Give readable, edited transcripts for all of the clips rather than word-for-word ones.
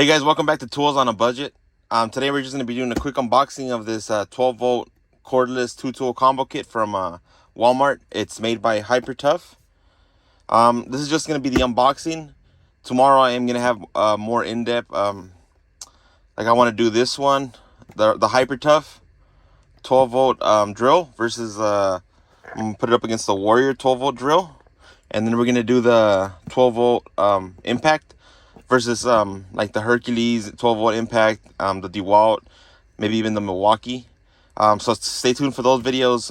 Hey guys, welcome back to Tools on a Budget. Today we're just going to be doing a quick unboxing of this 12 volt cordless 2-tool combo kit from Walmart. It's made by HyperTough. This is just going to be the unboxing. Tomorrow I am going to have more in-depth. Like I want to do this one, the HyperTough 12 volt drill versus I'm going to put it up against the Warrior 12 volt drill. And then we're going to do the 12 volt impact versus like the Hercules 12 volt impact, the DeWalt, maybe even the Milwaukee. So stay tuned for those videos.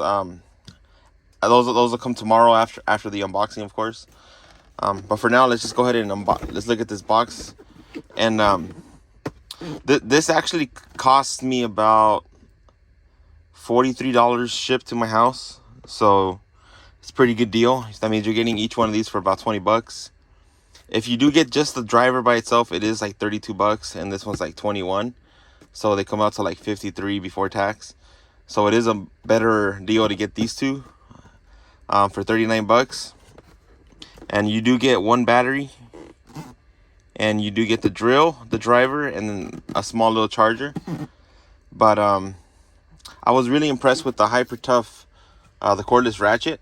Those will come tomorrow after the unboxing, of course. But for now, let's just go ahead and let's look at this box. And this actually cost me about $43 shipped to my house, so it's a pretty good deal. That means you're getting each one of these for about 20 bucks. If you do get just the driver by itself, it is like 32 bucks, and this one's like 21. So they come out to like 53 before tax. So it is a better deal to get these two for 39 bucks. And you do get one battery, and you do get the drill, the driver, and then a small little charger. But I was really impressed with the HyperTough, the cordless ratchet.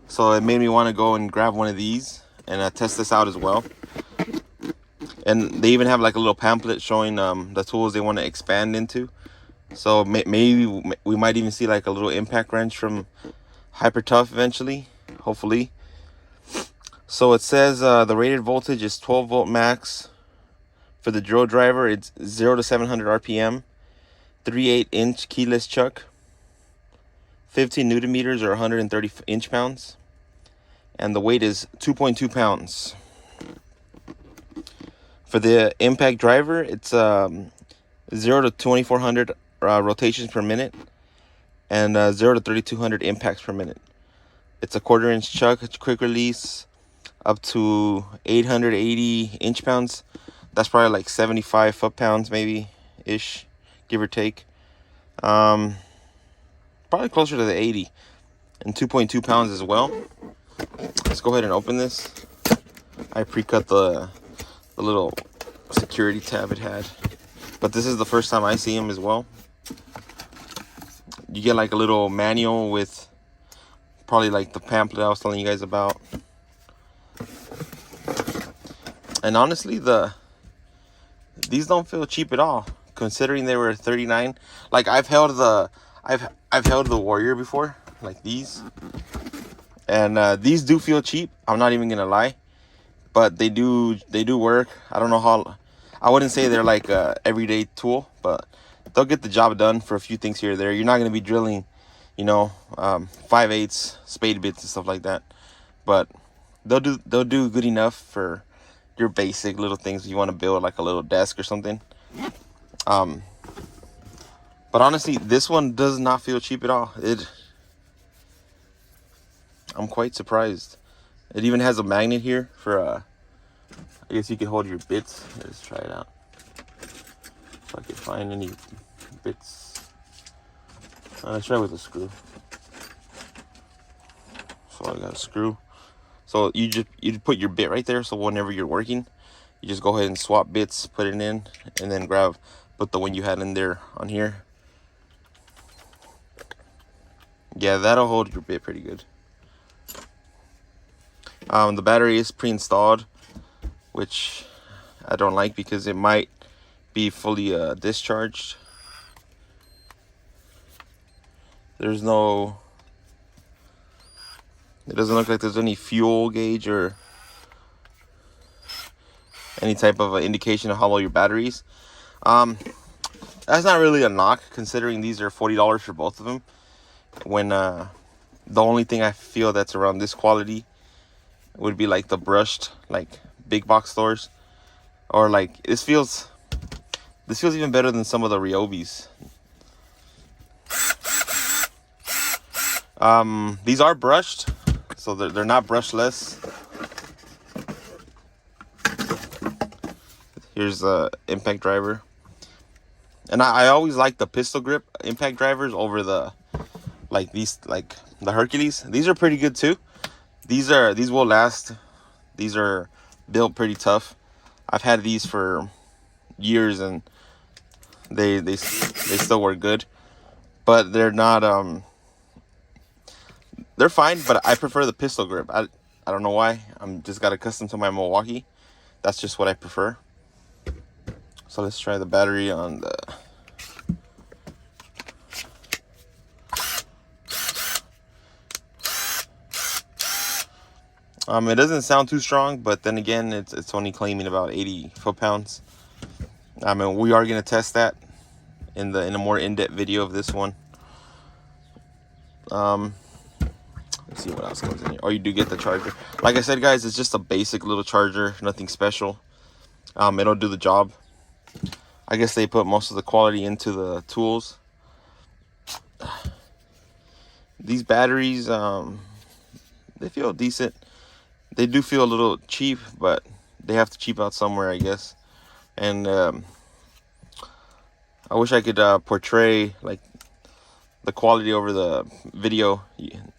So it made me want to go and grab one of these and test this out as well. And they even have like a little pamphlet showing the tools they want to expand into. So maybe we might even see like a little impact wrench from HyperTough eventually, hopefully. So it says the rated voltage is 12 volt max. For the drill driver, it's 0 to 700 RPM, 3/8 inch keyless chuck, 15 newton meters or 130 inch pounds. And the weight is 2.2 pounds. For the impact driver, it's 0 to 2400 rotations per minute and 0 to 3200 impacts per minute. It's a 1/4 inch chuck, it's quick release, up to 880 inch pounds. That's probably like 75 foot pounds maybe ish, give or take. Probably closer to the 80, and 2.2 pounds as well. Let's go ahead and open this. I pre-cut the little security tab it had, but this is the first time I see him as well. You get like a little manual with probably like the pamphlet I was telling you guys about. And honestly, these don't feel cheap at all, considering they were 39. Like I've held the Warrior before, like these. And these do feel cheap, I'm not even gonna lie, but they do work. I don't know how, I wouldn't say they're like a everyday tool, but they'll get the job done for a few things here or there. You're not gonna be drilling, 5/8 spade bits and stuff like that, but they'll do good enough for your basic little things you want to build, like a little desk or something. But honestly, this one does not feel cheap at all. I'm quite surprised. It even has a magnet here for I guess you can hold your bits. Let's try it out. If I can find any bits. Let's try with a screw. So I got a screw. So you put your bit right there. So whenever you're working, you just go ahead and swap bits, put it in, and then put the one you had in there on here. Yeah, that'll hold your bit pretty good. The battery is pre-installed, which I don't like because it might be fully discharged. It doesn't look like there's any fuel gauge or any type of indication of how low your battery is. That's not really a knock, considering these are $40 for both of them, when the only thing I feel that's around this quality would be like the brushed, like big box stores, or like this feels even better than some of the Ryobis. These are brushed, so they're not brushless. Here's the impact driver, and I always like the pistol grip impact drivers over the Hercules. These are pretty good too. These will last. These are built pretty tough. I've had these for years and they still work good. But they're not they're fine, but I prefer the pistol grip. I don't know why. I'm just got accustomed to my Milwaukee. That's just what I prefer. So let's try the battery on the. It doesn't sound too strong, but then again, it's only claiming about 80 foot-pounds. I mean, we are gonna test that in a more in-depth video of this one. Let's see what else comes in here. Oh, you do get the charger. Like I said, guys, it's just a basic little charger, nothing special. It'll do the job. I guess they put most of the quality into the tools. These batteries, they feel decent. They do feel a little cheap, but they have to cheap out somewhere, I guess. And I wish I could portray like the quality over the video.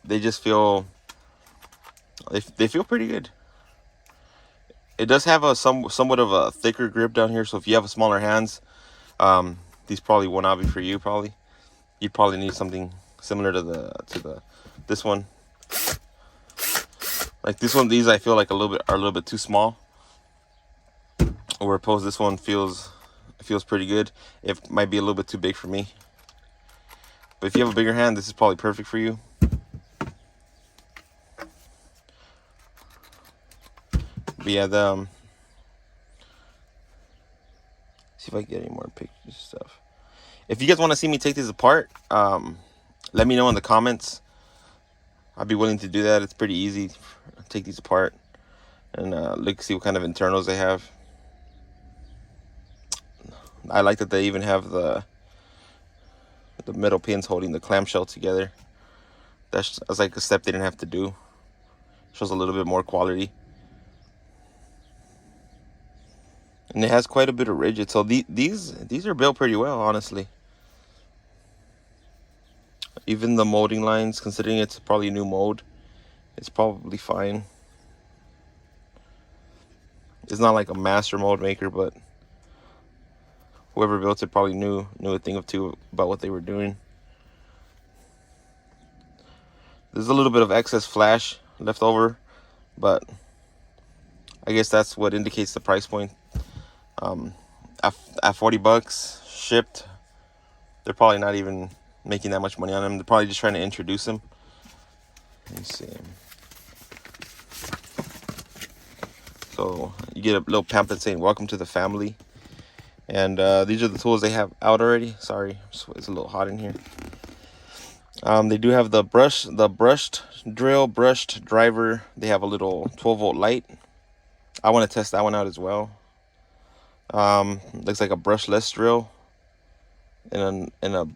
They just feel they feel pretty good. It does have a somewhat of a thicker grip down here, so if you have smaller hands, these probably will not be for you. Probably you'd probably need something similar to this one. Like this one, these I feel like are a little bit too small. Whereas this one feels pretty good. It might be a little bit too big for me. But if you have a bigger hand, this is probably perfect for you. But yeah, see if I can get any more pictures and stuff. If you guys want to see me take this apart, let me know in the comments. I'd be willing to do that. It's pretty easy. Take these apart and look, see what kind of internals they have. I like that they even have the metal pins holding the clamshell together. That's like a step they didn't have to do. Shows a little bit more quality. And it has quite a bit of rigid. So these are built pretty well, honestly. Even the molding lines, considering it's probably a new mold, it's probably fine. It's not like a master mold maker, but whoever built it probably knew a thing or two about what they were doing. There's a little bit of excess flash left over, but I guess that's what indicates the price point. At 40 bucks shipped, they're probably not even making that much money on them. They're probably just trying to introduce them. Let me see. So you get a little pamphlet saying "Welcome to the family," and these are the tools they have out already. Sorry, it's a little hot in here. They do have the brushed drill, brushed driver. They have a little 12-volt light. I want to test that one out as well. Looks like a brushless drill and a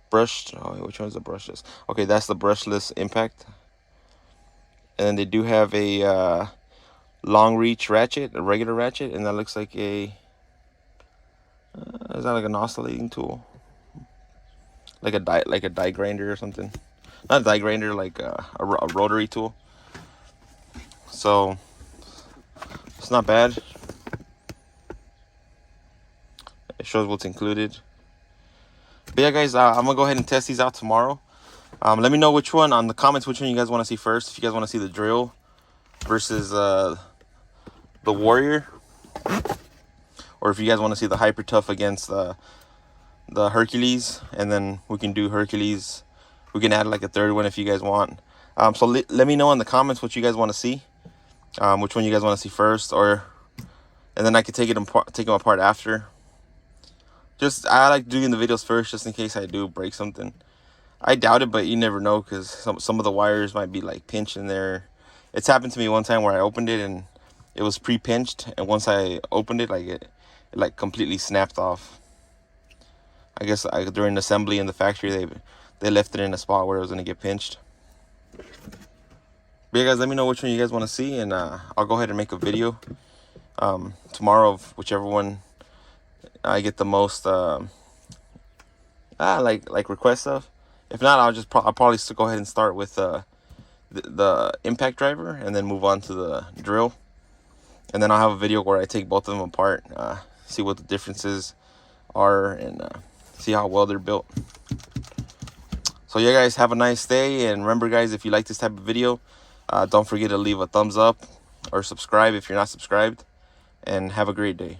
brushed. Oh, which one's the brushless? Okay, that's the brushless impact. And then they do have a long reach ratchet, a regular ratchet, and that looks like a is that like an oscillating tool, like a die grinder or something? Not a die grinder, like a rotary tool. So it's not bad. It shows what's included. But yeah, guys, I'm gonna go ahead and test these out tomorrow. Let me know which one on the comments, which one you guys want to see first. If you guys want to see the drill versus the Warrior, or if you guys want to see the Hyper Tough against the Hercules, and then we can do Hercules. We can add like a third one if you guys want. So let me know in the comments what you guys want to see, which one you guys want to see first, and then I can take them apart after. I like doing the videos first, just in case I do break something. I doubt it, but you never know, because some of the wires might be like pinched in there. It's happened to me one time where I opened it and it was pre-pinched, and once I opened it, like it like completely snapped off. I guess during assembly in the factory, they left it in a spot where it was gonna get pinched. But yeah, guys, let me know which one you guys want to see, and I'll go ahead and make a video tomorrow of whichever one I get the most like requests of. If not, I'll probably still go ahead and start with the impact driver, and then move on to the drill, and then I'll have a video where I take both of them apart. see what the differences are, and see how well they're built. So yeah, guys, have a nice day, and remember, guys, if you like this type of video, don't forget to leave a thumbs up or subscribe if you're not subscribed, and have a great day.